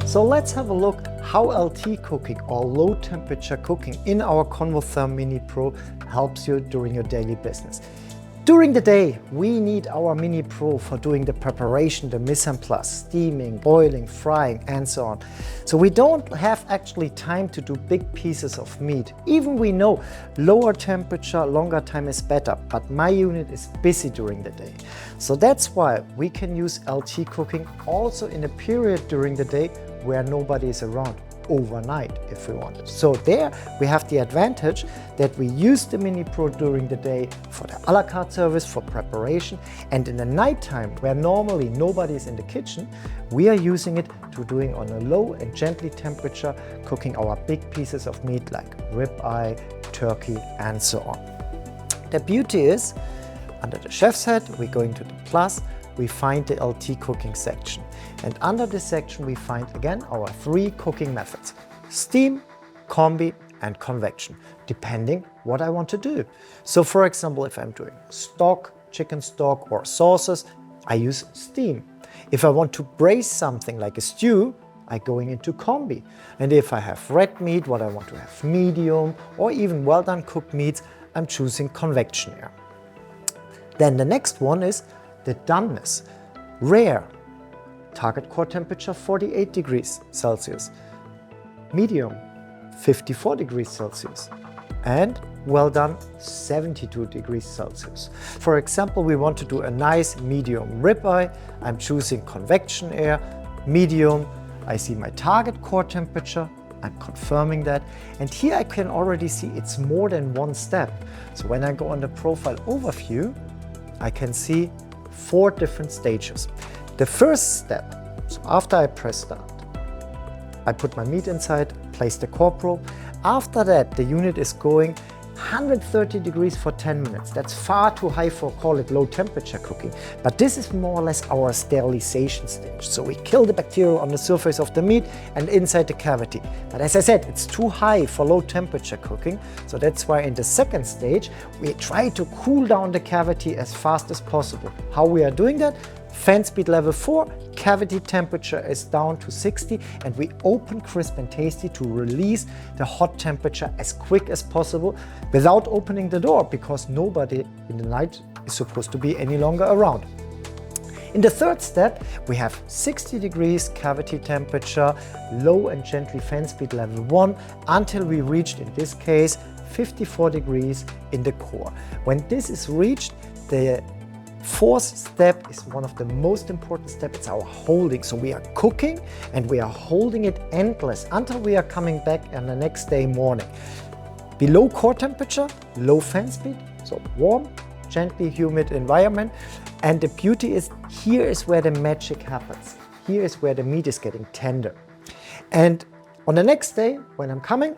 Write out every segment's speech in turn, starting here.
So let's have a look how LT cooking or low temperature cooking in our Convotherm Mini Pro helps you during your daily business. During the day, we need our Mini Pro for doing the preparation, the mise en place, steaming, boiling, frying, and so on. So we don't have actually time to do big pieces of meat. Even we know lower temperature, longer time is better, but my unit is busy during the day. So that's why we can use LT cooking also in a period during the day where nobody is around. Overnight if we want it. So there we have the advantage that we use the Mini Pro during the day for the a la carte service, for preparation, and in the nighttime where normally nobody is in the kitchen, we are using it to doing on a low and gently temperature, cooking our big pieces of meat like ribeye, turkey, and so on. The beauty is, under the chef's head, we go into the plus, we find the LT cooking section. And under this section we find again our 3 cooking methods: steam, combi, and convection, depending what I want to do. So for example, if I'm doing stock, chicken stock or sauces, I use steam. If I want to braise something like a stew, I'm going into combi. And if I have red meat, what I want to have medium, or even well done cooked meats, I'm choosing convection here. Then the next one is the doneness. Rare, target core temperature 48 degrees Celsius. Medium, 54 degrees Celsius. And well done, 72 degrees Celsius. For example, we want to do a nice medium ribeye. I'm choosing convection air. Medium, I see my target core temperature. I'm confirming that. And here I can already see it's more than one step. So when I go on the profile overview, I can see 4 different stages. The first step, so after I press start, I put my meat inside, place the core probe. After that, the unit is going 130 degrees for 10 minutes. That's far too high for, call it, low temperature cooking. But this is more or less our sterilization stage. So we kill the bacteria on the surface of the meat and inside the cavity. But as I said, it's too high for low temperature cooking. So that's why in the second stage, we try to cool down the cavity as fast as possible. How we are doing that? Fan speed level 4, cavity temperature is down to 60, and we open crisp and tasty to release the hot temperature as quick as possible without opening the door, because nobody in the night is supposed to be any longer around. In the third step, we have 60 degrees cavity temperature, low and gently fan speed level 1, until we reached, in this case, 54 degrees in the core. When this is reached, the fourth step is one of the most important steps. It's our holding. So we are cooking and we are holding it endless until we are coming back on the next day morning. Below core temperature, low fan speed, so warm, gently humid environment. And the beauty is, here is where the magic happens. Here is where the meat is getting tender. And on the next day, when I'm coming,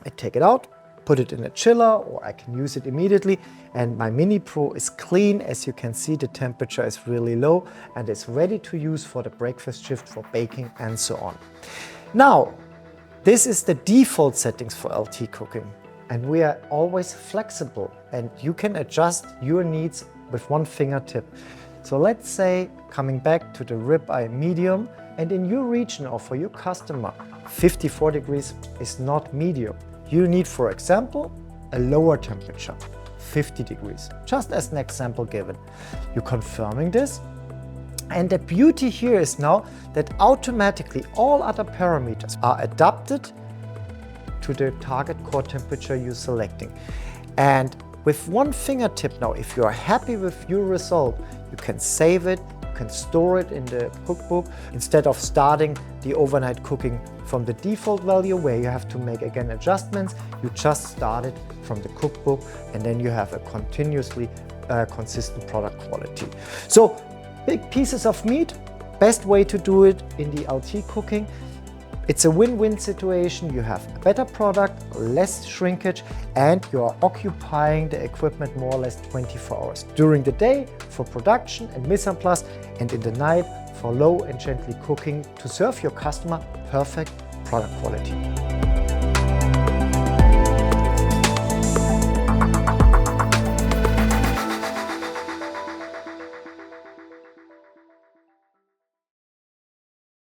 I take it out, put it in a chiller, or I can use it immediately, and my Mini Pro is clean. As you can see, the temperature is really low and it's ready to use for the breakfast shift, for baking, and so on. Now, this is the default settings for LT cooking, and we are always flexible, and you can adjust your needs with one fingertip. So let's say, coming back to the ribeye medium, and in your region or for your customer, 54 degrees is not medium. You need, for example, a lower temperature, 50 degrees, just as an example given. You're confirming this. And the beauty here is now that automatically all other parameters are adapted to the target core temperature you're selecting. And with one fingertip now, if you are happy with your result, you can save it, you can store it in the cookbook, instead of starting the overnight cooking from the default value where you have to make again adjustments. You just start it from the cookbook, and then you have a continuously consistent product quality. So big pieces of meat, best way to do it in the LT cooking. It's a win-win situation. You have a better product, less shrinkage, and you are occupying the equipment more or less 24 hours. During the day for production and mise en place, and in the night for low and gently cooking to serve your customer perfect product quality.